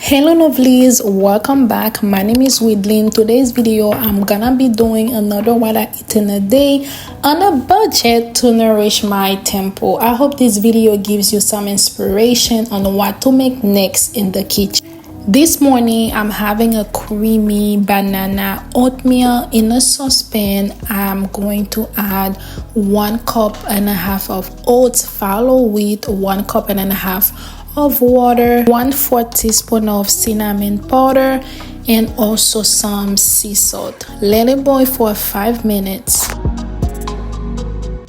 Hello lovelies, welcome back. My name is Widlin. Today's video I'm gonna be doing another what I eat in a day on a budget to nourish my temple. I hope this video gives you some inspiration on what to make next in the kitchen. This morning I'm having a creamy banana oatmeal in a saucepan. I'm going to add 1.5 cups of oats, follow with 1.5 cups of water, 1/4 teaspoon of cinnamon powder, and also some sea salt. Let it boil for 5 minutes.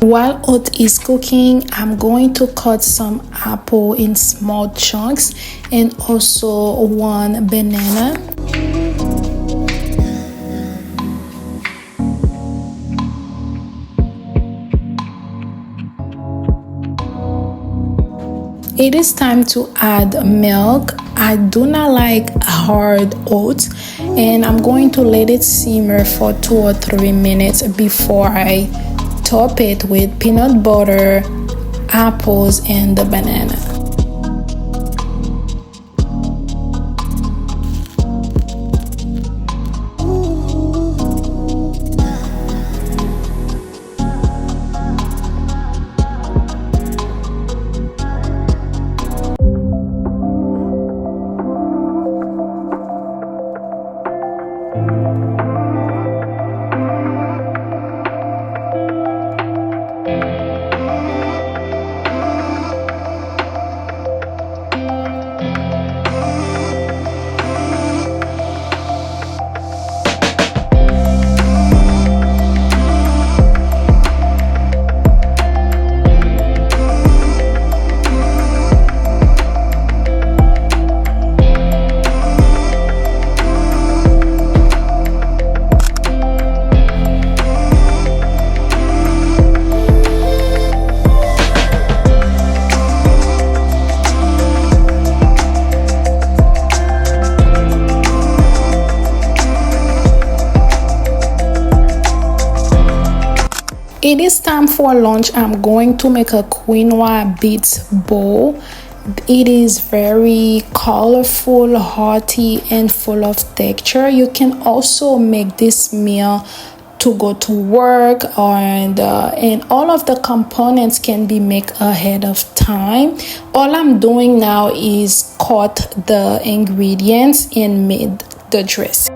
While oat is cooking, I'm going to cut some apple in small chunks and also 1 banana. It is time to add milk. I do not like hard oats, and I'm going to let it simmer for 2 or 3 minutes before I top it with peanut butter, apples, and the banana. It is time for lunch. I'm going to make a quinoa beet bowl. It is very colorful, hearty, and full of texture. You can also make this meal to go to work, and all of the components can be made ahead of time. All I'm doing now is cut the ingredients and make the dressing.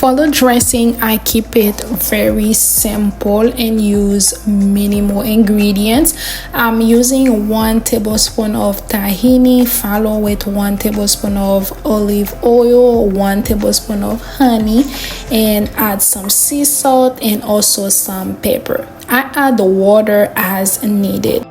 For the dressing, I keep it very simple and use minimal ingredients. I'm using 1 tablespoon of tahini, follow with 1 tablespoon of olive oil, 1 tablespoon of honey, and add some sea salt and also some pepper. I add the water as needed.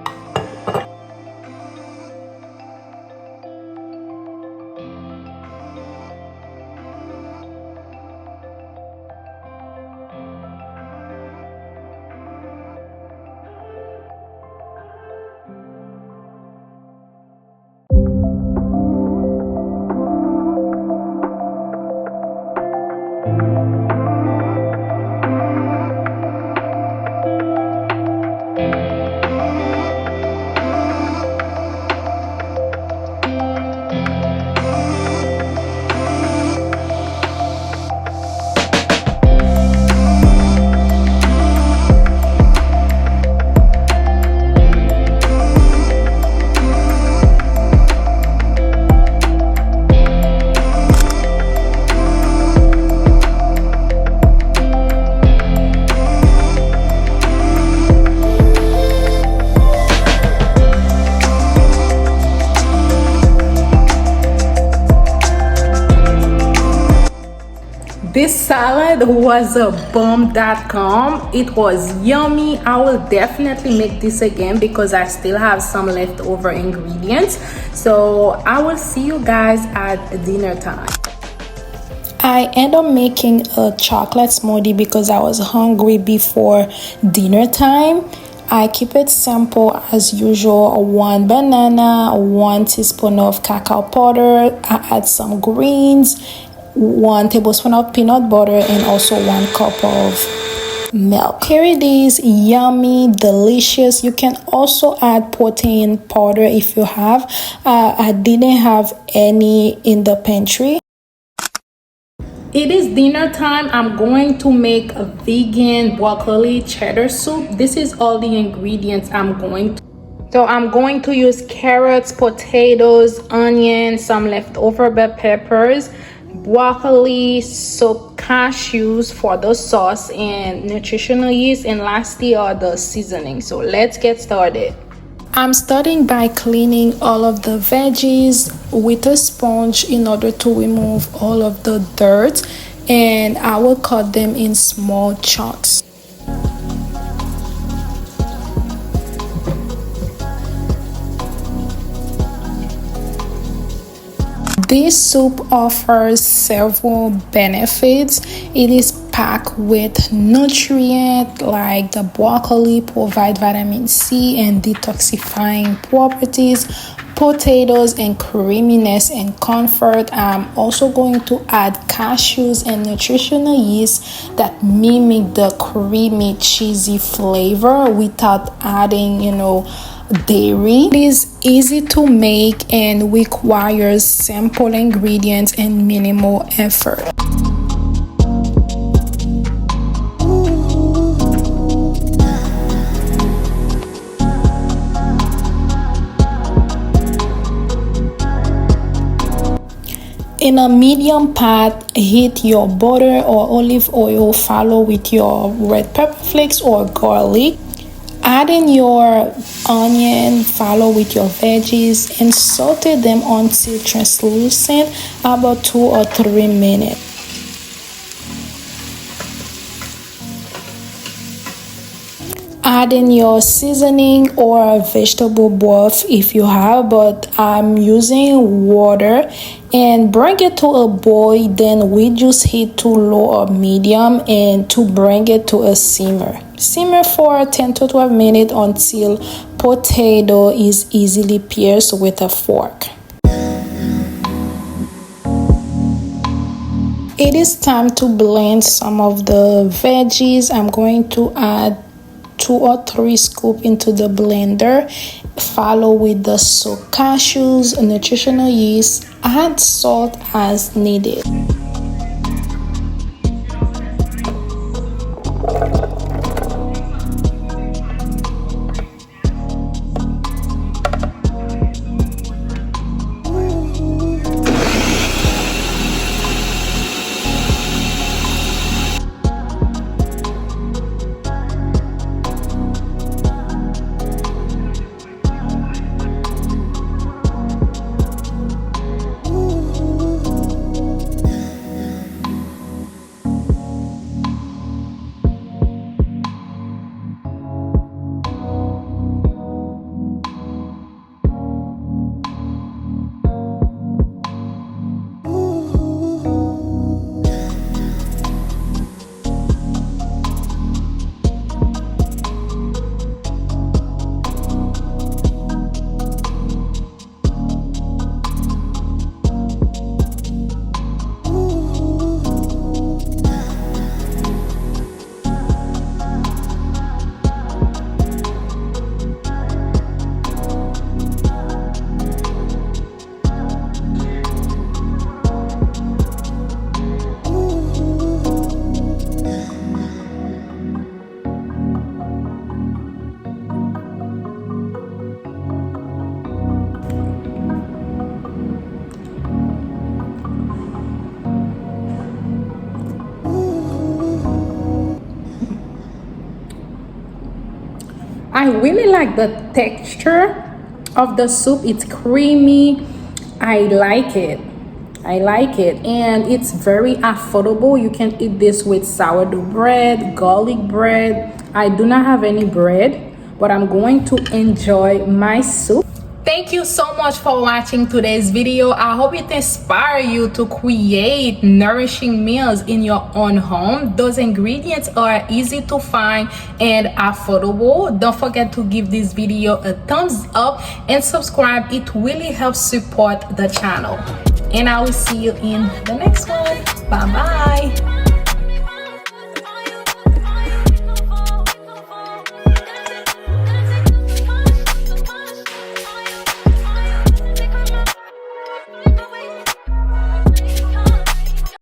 this salad was a bomb.com. It was yummy. I will definitely make this again because I still have some leftover ingredients. So I will see you guys at dinner time. I end up making a chocolate smoothie because I was hungry before dinner time. I keep it simple as usual. 1 banana, 1 teaspoon of cacao powder. I add some greens, 1 tablespoon of peanut butter, and also 1 cup of milk. Here it is, yummy, delicious. You can also add protein powder if you have. I didn't have any in the pantry. It is dinner time. I'm going to make a vegan broccoli cheddar soup. This is all the ingredients I'm going to use carrots, potatoes, onions, some leftover bell peppers, broccoli, soaked cashews for the sauce, and nutritional yeast, and lastly are the seasoning. So let's get started. I'm starting by cleaning all of the veggies with a sponge in order to remove all of the dirt, and I will cut them in small chunks. This soup offers several benefits. It is packed with nutrients like the broccoli provide vitamin C and detoxifying properties, potatoes and creaminess and comfort. I'm also going to add cashews and nutritional yeast that mimic the creamy cheesy flavor without adding, dairy. It is easy to make and requires simple ingredients and minimal effort. In a medium pot, heat your butter or olive oil, follow with your red pepper flakes or garlic. Add in your onion, follow with your veggies, and saute them until translucent, about 2 or 3 minutes. Add in your seasoning or vegetable broth if you have, but I'm using water, and bring it to a boil. Then reduce heat to low or medium and to bring it to a simmer. Simmer for 10 to 12 minutes until potato is easily pierced with a fork. It is time to blend some of the veggies. I'm going to add 2 or 3 scoops into the blender. Follow with the soaked cashews, nutritional yeast. Add salt as needed. I really like the texture of the soup. It's creamy. I like it. I like it, and it's very affordable. You can eat this with sourdough bread, garlic bread. I do not have any bread, but I'm going to enjoy my soup. Thank you so much for watching today's video. I hope it inspires you to create nourishing meals in your own home. Those ingredients are easy to find and affordable. Don't forget to give this video a thumbs up and subscribe. It really helps support the channel. And I will see you in the next one. Bye bye.